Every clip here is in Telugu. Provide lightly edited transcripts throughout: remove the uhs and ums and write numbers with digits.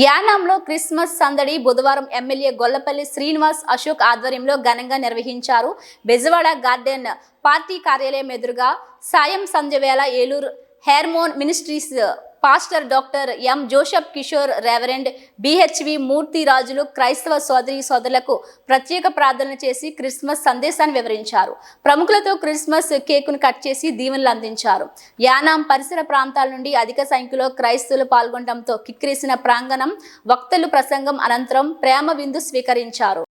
యానాంలో క్రిస్మస్ సందడి బుధవారం ఎమ్మెల్యే గొల్లపల్లి శ్రీనివాస్ అశోక్ ఆధ్వర్యంలో ఘనంగా నిర్వహించారు. బెజవాడ గార్డెన్ పార్టీ కార్యాలయం ఎదురుగా సాయం సంధ్యవేళ Eluru Hermon ministries pastor doctor M Joseph Kishore, reverend BHV Murthy రాజులు క్రైస్తవ సోదరులకు ప్రత్యేక ప్రార్థనలు చేసి క్రిస్మస్ సందేశాన్ని వివరించారు. ప్రముఖులతో క్రిస్మస్ కేకును కట్ చేసి దీవెనలు అందించారు. యానాం పరిసర ప్రాంతాల నుండి అధిక సంఖ్యలో క్రైస్తవులు పాల్గొనడంతో కిక్కిరిసిన ప్రాంగణం. వక్తలు ప్రసంగం అనంతరం ప్రేమ విందు స్వీకరించారు.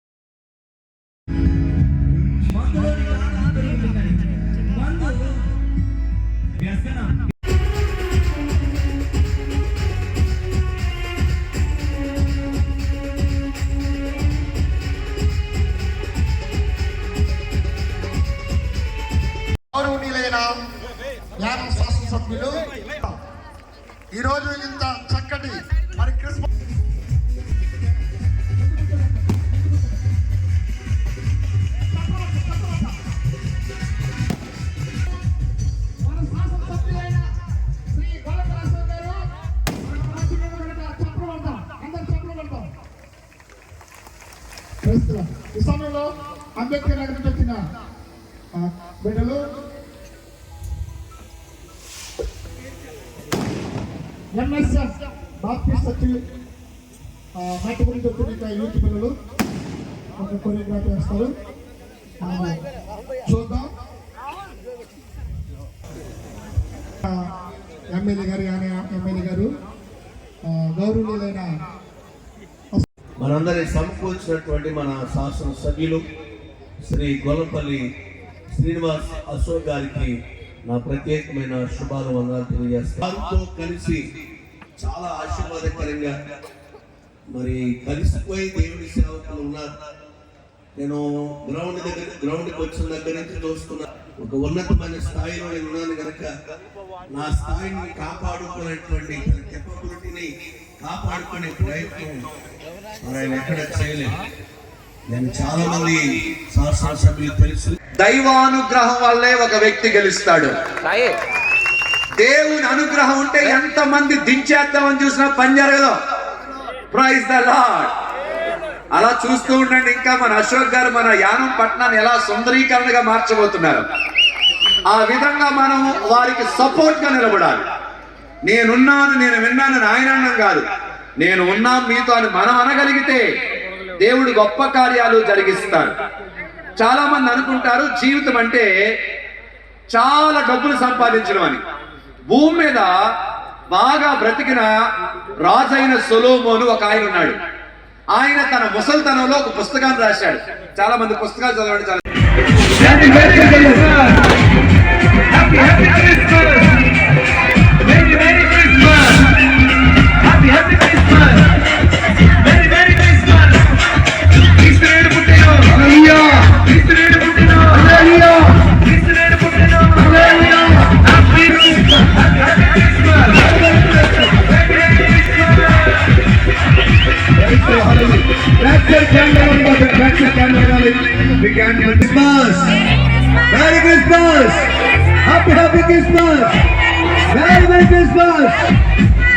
యానం శాసనసభ్యులు ఈరోజు ఇంత చక్కటి మరి క్రిస్మస్ ఈ సమయంలో అంబేద్కర్ నగర్ నుంచి వచ్చిన బిడ్డలు ఎంఎస్ఎఫ్ బాప్టిస్ట్ చర్చి వాటి గురించి వచ్చిన యూత్ పిల్లలు ఒక కొరియోగ్రాఫీ వేస్తారు. చూద్దాం. ఎమ్మెల్యే గారు గౌరవనీయులైన మనందరి సమకూర్చినటువంటి మన శాసనసభ్యులు శ్రీ గొల్లపల్లి శ్రీనివాస్ అశోక్ గారికి నా ప్రత్యేకమైన శుభాభివందనాలు తెలియజేస్తాను. వారితో కలిసి చాలా ఆశీర్వాదకరంగా మరి కలిసిపోయి దేవుని సేవకులు ఉన్నారు. నేను గ్రౌండ్కి వచ్చిన దగ్గర నుంచి చూస్తున్నా ఒక ఉన్నతమైన స్థాయిలో నేను ఉన్నాను కనుక నా స్థాయిని కాపాడుకునేటువంటి కెపబిలిటీని కాపాడుకునే ప్రయత్నం మరి ఆయన ఎక్కడ చేయలేదు. నేను చాలా మంది శాసనసభ్యులు తెలుసు. దైవానుగ్రహం వల్లే ఒక వ్యక్తి గెలుస్తాడు. దేవుని అనుగ్రహం ఉంటే ఎంత మంది దించేద్దామని చూసినా పని జరగదు. Praise the lord. అలా చూస్తూ ఉండండి. ఇంకా మన అశోక్ గారు మన యానం పట్టణాన్ని ఎలా సుందరీకరణగా మార్చబోతున్నారు. ఆ విధంగా మనం వారికి సపోర్ట్ గా నిలబడాలి. నేనున్నాను, నేను విన్నాను ఆయన అన్నం కాదు, నేను ఉన్నాం మీతో అని మనం అనగలిగితే దేవుడు గొప్ప కార్యాలు జరిగిస్తారు. చాలా మంది అనుకుంటారు జీవితం అంటే చాలా డబ్బులు సంపాదించడం అని. భూమి మీద బాగా బ్రతికిన రాజైన సొలొమోను ఒక ఆయన ఉన్నాడు. ఆయన తన ముసల్తనంలో ఒక పుస్తకాన్ని రాశాడు. చాలా మంది పుస్తకాలు చదవండి. చాలా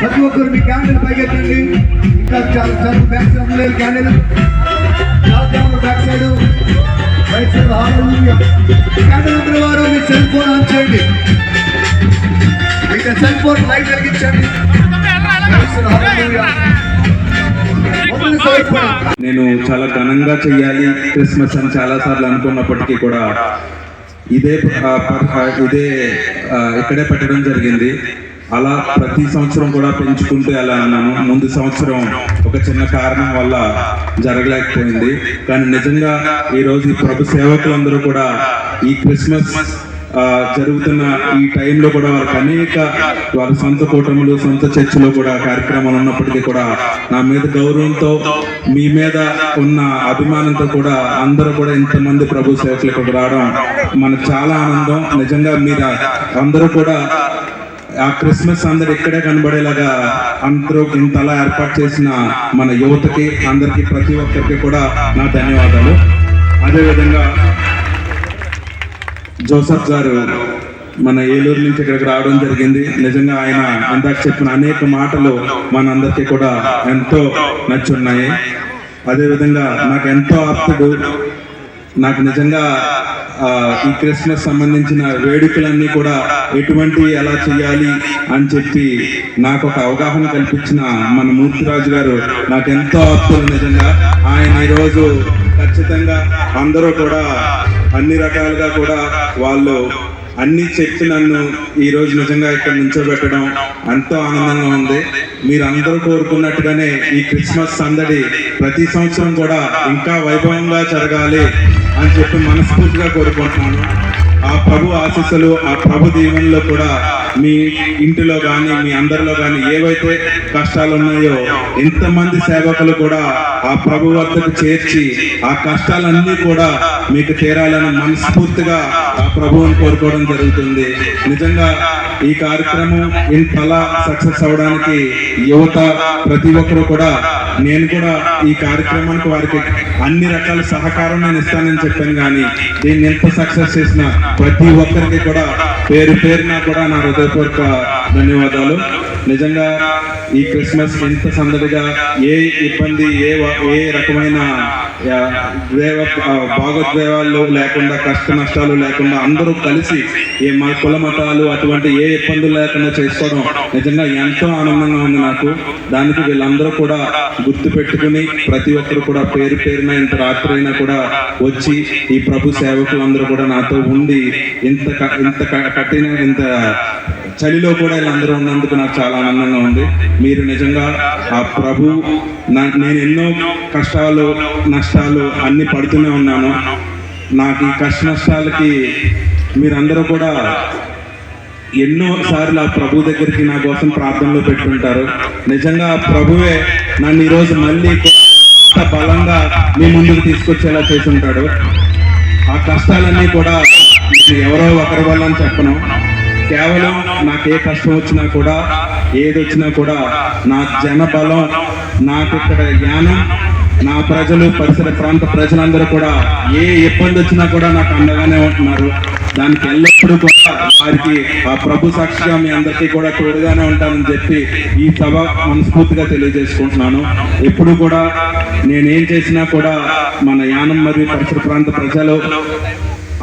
ప్రతి ఒక్కరు మీ క్యాండిల్ పైకెత్తండి. ఇంకా చాలా బ్యాక్ సైడ్ లేదు candle, back side right side candle ఉన్న వారు మీ సెల్ ఫోన్ ఆన్ చేయండి. ఇంకా సెల్ ఫోన్ లైట్ వెలిగించండి. నేను చాలా ఘనంగా చెయ్యాలి క్రిస్మస్ అని చాలా సార్లు అనుకున్నప్పటికీ కూడా ఇదే ఇక్కడే పెట్టడం జరిగింది. అలా ప్రతి సంవత్సరం కూడా పెంచుకుంటూ అలా అన్నాను. ముందు సంవత్సరం ఒక చిన్న కారణం వల్ల జరగలేకపోయింది. కానీ నిజంగా ఈరోజు ఈ ప్రభు సేవకులందరూ కూడా ఈ క్రిస్మస్ జరుగుతున్న ఈ టైంలో కూడా వారికి అనేక వారి సొంత కూటములు, సొంత చర్చిలో కూడా కార్యక్రమాలు ఉన్నప్పటికీ కూడా నా మీద గౌరవంతో, మీ మీద ఉన్న అభిమానంతో కూడా అందరూ కూడా ఇంతమంది ప్రభు సేవకులు ఇక్కడ రావడం మనకు చాలా ఆనందం. నిజంగా మీరు అందరూ కూడా ఆ క్రిస్మస్ అందరు ఇక్కడే కనబడేలాగా అందరూ ఇంతలా ఏర్పాటు చేసిన మన యువతకి అందరికి ప్రతి ఒక్కరికి కూడా నా ధన్యవాదాలు. అదేవిధంగా జోసెఫ్ గారు మన ఏలూరు నుంచి ఇక్కడికి రావడం జరిగింది. నిజంగా ఆయన ఇందాక చెప్పిన అనేక మాటలు మనందరికీ కూడా ఎంతో నచ్చున్నాయి. అదేవిధంగా నాకు ఎంతో ఆప్తుడు, నాకు నిజంగా ఈ క్రిస్మస్ సంబంధించిన వేడుకలన్నీ కూడా ఎలా చేయాలి అని చెప్పి నాకు ఒక అవగాహన కల్పించిన మన మూర్తిరాజు గారు నాకు ఎంతో ఆప్తులు. నిజంగా ఆయన ఈరోజు ఖచ్చితంగా అందరూ కూడా అన్ని రకాలుగా కూడా వాళ్ళు అన్ని చెప్పి నన్ను ఈరోజు నిజంగా ఇక్కడ నిల్చోబెట్టడం ఎంతో ఆనందంగా ఉంది. మీరు అందరూ కోరుకున్నట్టుగానే ఈ క్రిస్మస్ సందడి ప్రతి సంవత్సరం కూడా ఇంకా వైభవంగా జరగాలి అని చెప్పి మనస్ఫూర్తిగా కోరుకుంటున్నాను. ఆ ప్రభు ఆశీస్సులు, ఆ ప్రభు దీవెనలో కూడా మీ ఇంటిలో కానీ మీ అందరిలో కానీ ఏవైతే కష్టాలు ఉన్నాయో ఇంతమంది సేవకులు కూడా ఆ ప్రభు వద్దకు చేర్చి ఆ కష్టాలన్నీ కూడా మీకు తీరాలని మనస్ఫూర్తిగా ఆ ప్రభువుని కోరుకోవడం జరుగుతుంది. నిజంగా ఈ కార్యక్రమం ఇంతలా సక్సెస్ అవడానికి యువత ప్రతి ఒక్కరు కూడా, నేను కూడా ఈ కార్యక్రమానికి వారికి అన్ని రకాల సహకారం నేను ఇస్తానని చెప్పాను. కానీ దీన్ని ఎంత సక్సెస్ చేసిన ప్రతి ఒక్కరికి కూడా పేరు పేరున కూడా నా హృదయపూర్వక ధన్యవాదాలు. నిజంగా ఈ క్రిస్మస్ ఎంత సందడిగా, ఏ ఇబ్బంది, ఏ రకమైన భాగోద్వేగాలు లేకుండా, కష్ట నష్టాలు లేకుండా అందరూ కలిసి మా కుల మతాలు అటువంటి ఏ ఇబ్బందులు లేకుండా చేసుకోవడం నిజంగా ఎంతో ఆనందంగా ఉంది నాకు. దానికి వీళ్ళందరూ కూడా గుర్తు పెట్టుకుని ప్రతి ఒక్కరు కూడా పేరు పేరున ఇంత రాత్రి అయినా కూడా వచ్చి ఈ ప్రభు సేవకులందరూ కూడా నాతో ఉండి ఇంత కఠిన ఇంత చలిలో కూడా వీళ్ళందరూ ఉన్నందుకు నాకు చాలా ఆనందంగా ఉంది. మీరు నిజంగా ఆ ప్రభు, నేను ఎన్నో కష్టాలు నష్టాలు అన్ని పడుతూనే ఉన్నాను. నాకు ఈ కష్ట నష్టాలకి మీరందరూ కూడా ఎన్నో సార్లు ఆ ప్రభు దగ్గరికి నా కోసం ప్రార్థనలో పెట్టుకుంటారు. నిజంగా ఆ ప్రభువే నన్ను ఈరోజు మళ్ళీ బలంగా మీ ముందుకు తీసుకొచ్చేలా చేసి ఉంటాడు. ఆ కష్టాలన్నీ కూడా ఎవరో ఒకరి వల్ల అని చెప్పను, కేవలం నాకు ఏ కష్టం వచ్చినా కూడా, ఏది వచ్చినా కూడా నా జనబలం, నాకు ఇక్కడ జ్ఞానం, నా ప్రజలు, పరిసర ప్రాంత ప్రజలందరూ కూడా ఏ ఇబ్బంది వచ్చినా కూడా నాకు అండగానే ఉంటున్నారు. దానికి ఎల్లప్పుడూ కూడా వారికి ఆ ప్రభు సాక్షిగా మీ అందరికీ కూడా తోడుగానే ఉంటానని చెప్పి ఈ సభ మనస్ఫూర్తిగా తెలియజేసుకుంటున్నాను. ఎప్పుడు కూడా నేనేం చేసినా కూడా మన యానం మరియు పరిసర ప్రాంత ప్రజలు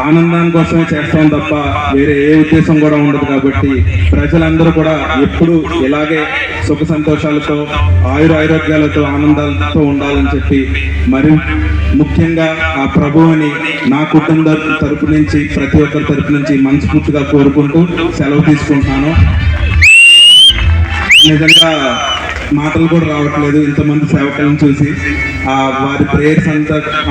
ఆనందాని కోసమే చేస్తాం తప్ప వేరే ఏ ఉద్దేశం కూడా ఉండదు. కాబట్టి ప్రజలందరూ కూడా ఎప్పుడు ఇలాగే సుఖ సంతోషాలతో, ఆయురారోగ్యాలతో, ఆనందాలతో ఉండాలని చెప్పి, మరి ముఖ్యంగా ఆ ప్రభువుని నా కుటుంబ తరపు నుంచి, ప్రతి ఒక్కరి తరపు నుంచి మనస్ఫూర్తిగా కోరుకుంటూ సెలవు తీసుకుంటున్నాను. నిజంగా మాటలు కూడా రావట్లేదు ఇంతమంది సేవకులను చూసి. వారి ప్రేయర్స్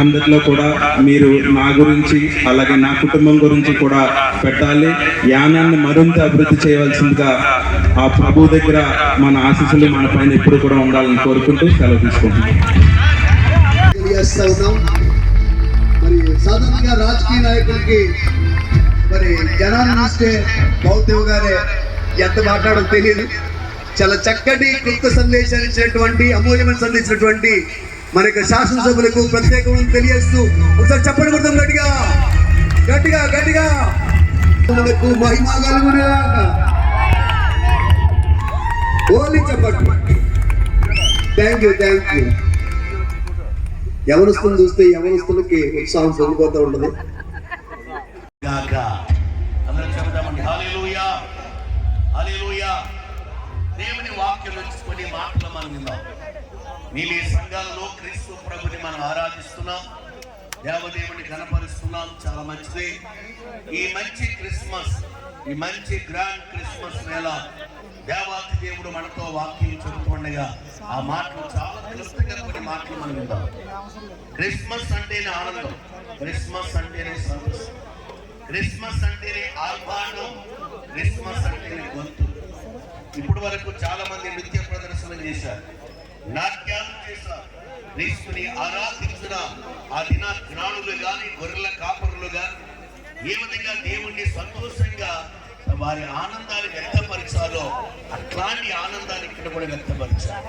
అందరిలో కూడా మీరు నా గురించి, అలాగే నా కుటుంబం గురించి కూడా పెట్టాలి. యానాన్ని మరింత అభివృద్ధి చేయవలసిందిగా ఆ ప్రభు దగ్గర మన ఆశీస్సులు మన పైన ఎప్పుడు కూడా ఉండాలని కోరుకుంటూ సెలవు తీసుకుంటున్నాం. మరి సాధారణంగా రాజకీయ నాయకులకి మరి జనాన్ని చూస్తే బౌద్ధవ్ గారే ఎంత మాట్లాడడం తెలియదు. చాలా చక్కటి కృత సందేశాన్ని ఇచ్చినటువంటి, అమూల్యమైన సందేశించినటువంటి మన యొక్క శాసనసభ్యులకు ప్రత్యేకమైన తెలియజేస్తూ ఒకసారి చెప్పండి కొడతాం గట్టిగా గట్టిగా గట్టిగా. మనకు మహిమ కలుగునేలాగా ఓన్లీ చెప్పండి. Thank you. ఎవరిస్తుని చూస్తే ఎవరిస్తులకి ఉత్సాహం పొందిపోతూ ఉండదు. దేవుని వాక్యం కొన్ని మాటలు మనం విందాం. నీలి సంఘాలలో క్రీస్తు ప్రభుని మనం ఆరాధిస్తున్నాం, దేవదేవుని కనపరుస్తున్నాం. చాలా మంచిది. ఈ మంచి క్రిస్మస్, ఈ మంచి గ్రాండ్ క్రిస్మస్ వేళ దేవాతి దేవుడు మనతో వాక్యం చెబుతుండగా ఆ మాటలు చాలా క్లిష్టంగా కొన్ని మాటలు మనం విందాం. క్రిస్మస్ అంటేనే ఆనందం, క్రిస్మస్ అంటేనే సంతోషం, క్రిస్మస్ అంటేనే ఆహ్వానం, క్రిస్మస్ అంటేనే గొంతు. ఇప్పటి వరకు చాలా మంది నృత్య ప్రదర్శన చేశారు, నాట్యాలు చేశారు. క్రీస్తుని ఆరాధించిన ఆ దిన జ్ఞానులు గాని, గొర్రెల కాపరులు గాని ఏ విధంగా దేవుణ్ణి సంతోషంగా వారి ఆనందాన్ని వ్యక్తపరిచాలో అట్లాంటి ఆనందాన్ని ఇక్కడ కూడా వ్యక్తపరిచారు.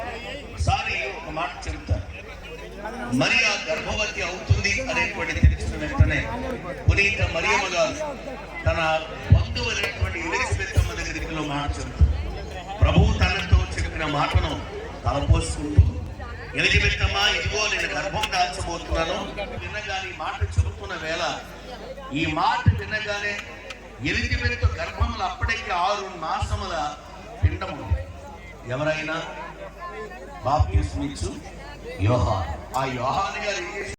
ఒకసారి ఒక మాట చెబుతారు, మరియా గర్భవతి అవుతుంది అనేటువంటి తెలిసిన వెంటనే పునీత మరియమ్మ గారు తన వద్దు అనేటువంటి ఎలిజబెత్ అమ్మ దగ్గరికి మాట చెబుతుంది. ప్రభువు తనతో చెప్పిన మాటను తలపోసుకుంటూ, ఎలిజబెత్ అమ్మ, ఇదిగో నేను గర్భం దాల్చబోతున్నాను వినగానే ఈ మాట చెబుతున్న వేళ, ఈ మాట వినగానే ఎలిజబెత్ గర్భములు అప్పటికి 6 మాసముల పిండం ఉంది. ఎవరైనా బాప్తిస్మం ఇచ్చు యోహాను. ఆ యోహాను గారు